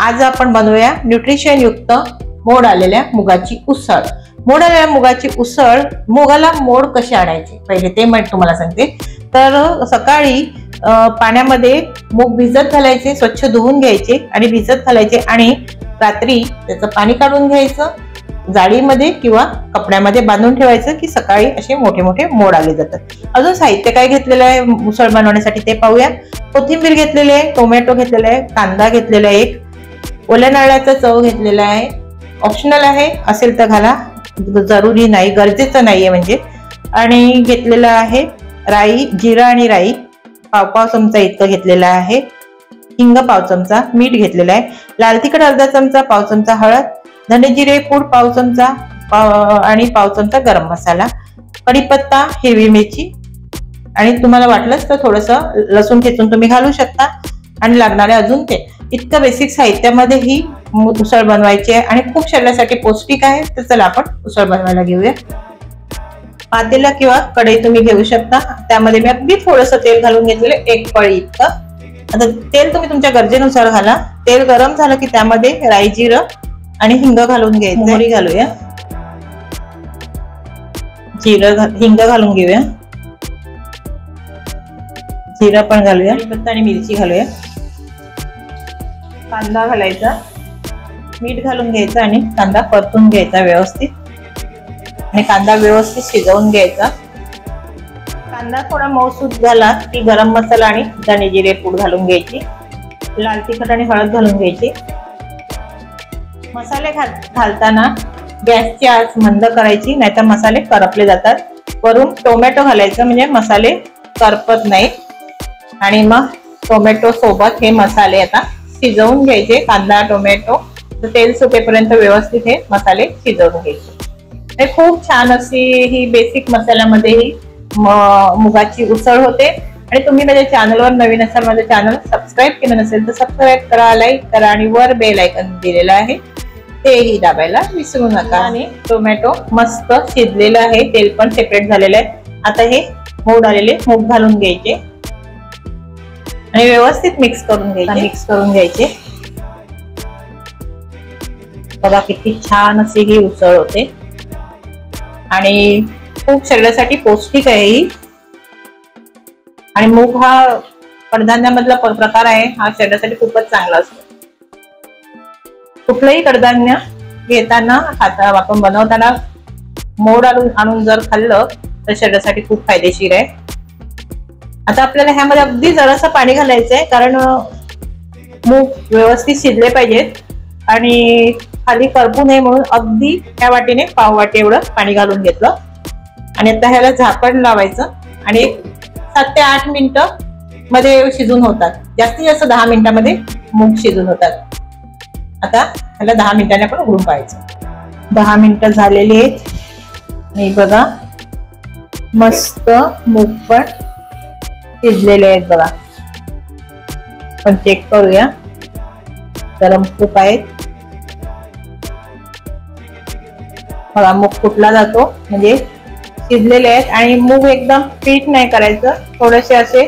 आज आपण बनवूया न्यूट्रिशन युक्त मोड आलेल्या मुगाची उसळ। मोड आलेल्या मुगाची उसळ, मुगाला मोड कसे आणायचे पहिले ते मी तुम्हाला सांगते। तर सकाळी पाण्यामध्ये मूग भिजत घालायचे, स्वच्छ धुवून घ्यायचे आणि भिजत घालायचे आणि रात्री त्याचं पाणी काढून घ्यायचं, जाळीमध्ये किंवा कपड्यामध्ये बांधून ठेवायचं की सकाळी असे मोठे मोठे मोड आले जातात। अजून साहित्य काय घेतलेलं आहे उसळ बनवण्यासाठी ते पाहूया। कोथिंबीर घेतलेली आहे, टोमॅटो घेतलेला आहे, कांदा घेतलेला आहे, एक ओल्या नारळाचा चव घेतलेला आहे, ऑप्शनल आहे, असेल तर घाला, जरुरी नाही, गरजेचं नाहीये म्हणजे। आणि घेतलेलं आहे राई, जिरा आणि राई पाव चमचा इतकं घेतलेला आहे, हिंग पाव चमचा, मीठ घेतलेलं आहे, लाल तिखट अर्धा चमचा, पाव चमचा हळद, धने जिरे पूड पाव चमचा आणि पाव चमचा गरम मसाला, कढीपत्ता, हिरवी मिरची आणि तुम्हाला वाटलंच तर थोडंसं लसूण ठेचून तुम्ही घालू शकता आणि लागणारे अजून ते। इतकं बेसिक साहित्यामध्ये ही उसळ बनवायची आहे आणि खूप शरीरासाठी पौष्टिक आहे। तर चला आपण उसळ बनवायला घेऊया। पातेला किंवा कढई तुम्ही घेऊ शकता, त्यामध्ये मी अगदी थोडंसं तेल घालून घेतलेलं, एक पळी इतकं। आता तेल तुम्ही तुमच्या गरजेनुसार घाला। तेल गरम झालं की त्यामध्ये राई, जिरं आणि हिंग घालून घ्यायचं। मोहरी घालूया, हिंग घालून घेऊया, जिरं पण घालूया, कढीपत्ता आणि मिरची घालूया, कांदा घालायचा, मीठ घालून घ्यायचं आणि कांदा परतून घ्यायचा व्यवस्थित आणि कांदा व्यवस्थित शिजवून घ्यायचा। कांदा थोडा मऊसूत झाला की गरम मसाला आणि धने जिरे पूड घालून घ्यायची, लाल तिखट आणि हळद घालून घ्यायची। मसाले घालताना गॅसची आच मंद करायची, नाहीतर मसाले करपले जातात। वरून टोमॅटो घालायचं म्हणजे मसाले करपत नाही। आणि मग टोमॅटो सोबत हे मसाले आता शिजवून घ्यायचे, कांदा टोमॅटो तेल सुटेपर्यंत व्यवस्थित हे मसाले शिजवून घ्यायचे। हे खूप छान अशी ही बेसिक मसाल्यामध्ये ही मुगाची उसळ होते। आणि तुम्ही माझ्या चॅनलवर नवीन असाल, माझं चॅनल सबस्क्राईब केलं नसेल तर सबस्क्राईब करा, लाईक करा आणि वर बेल आयकॉन दिलेला आहे तेही दाबायला विसरू नका। आणि टोमॅटो मस्त शिजलेलं आहे, तेल पण सेपरेट झालेलं आहे। आता हे मोड आलेले मूग घालून घ्यायचे आणि व्यवस्थित मिक्स करून घ्यायचे। बघा किती छान अशी ही उसळ होते आणि खूप शरीरासाठी पौष्टिक आहे ही। आणि मूग हा कडधान्यामधला प्रकार आहे, हा शरीरासाठी खूपच चांगला असतो। कुठलंही कडधान्य घेताना आपण बनवताना मोड आणून जर खाल्लं तर शरीरासाठी खूप फायदेशीर आहे। आता आपल्याला ह्यामध्ये अगदी जरासं पाणी घालायचंय, कारण मूग व्यवस्थित शिजले पाहिजेत आणि खाली करपू नये म्हणून अगदी ह्या वाटीने पाव वाटी एवढं पाणी घालून घेतलं। आणि आता ह्याला झाकण लावायचं आणि 7 ते 8 मिनिटं मध्ये शिजून होतात। जास्तीत जास्त 10 मिनिटांमध्ये मूग शिजून होतात। आता ह्याला 10 मिनिटांनी आपण उघडून पाहायचं। 10 मिनिटं झालेली आहेत आणि बघा मस्त मूग पण शिजलेले आहेत बघा। पण चेक करूया, गरम खूप आहेत बघा। मूग कुठला जातो म्हणजे शिजलेले आहेत आणि मूग एकदम पीठ नाही करायचं, थोडेसे असे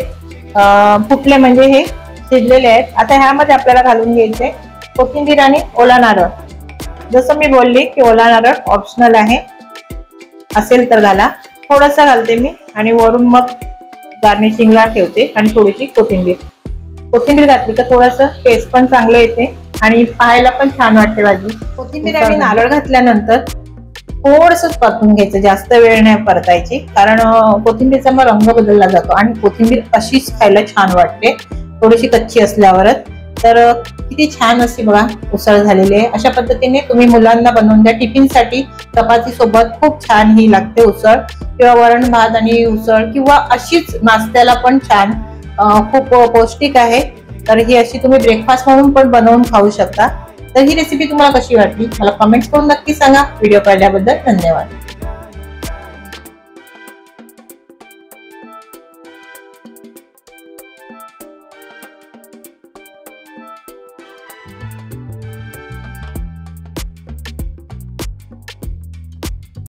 फुटले म्हणजे हे शिजलेले आहेत। आता ह्यामध्ये आपल्याला घालून घ्यायचे कोथिंबीर आणि ओला नारळ। जसं मी बोलली की ओला नारळ ऑप्शनल आहे, असेल तर घाला, थोडंसं घालते मी आणि वरून मग गार्निशिंगला ठेवते। आणि थोडीशी कोथिंबीर घातली तर थोडंसं टेस्ट पण चांगलं येते आणि पाहायला पण छान वाटते भाजी। कोथिंबीर आणि नारळ घातल्यानंतर थोडंसं परतून घ्यायचं, जास्त वेळ नाही परतायची, कारण कोथिंबीरचा मग रंग बदलला जातो आणि कोथिंबीर अशीच खायला छान वाटते थोडीशी कच्ची असल्यावरच। तर किती छान अशी बघा उसळ झालेली आहे। अशा पद्धतीने तुम्ही मुलांना बनवून द्या टिफिनसाठी, चपाती सोबत खूप छान ही लागते उसळ, किंवा वरण भात आणि उसळ, किंवा अशीच नाश्त्याला पण छान, खूप पौष्टिक आहे। तर ही अशी तुम्ही ब्रेकफास्ट म्हणून पण बनवून खाऊ शकता। तर ही रेसिपी तुम्हाला कशी वाटली मला कमेंट्स करून नक्की सांगा। व्हिडिओ पाहिल्याबद्दल धन्यवाद।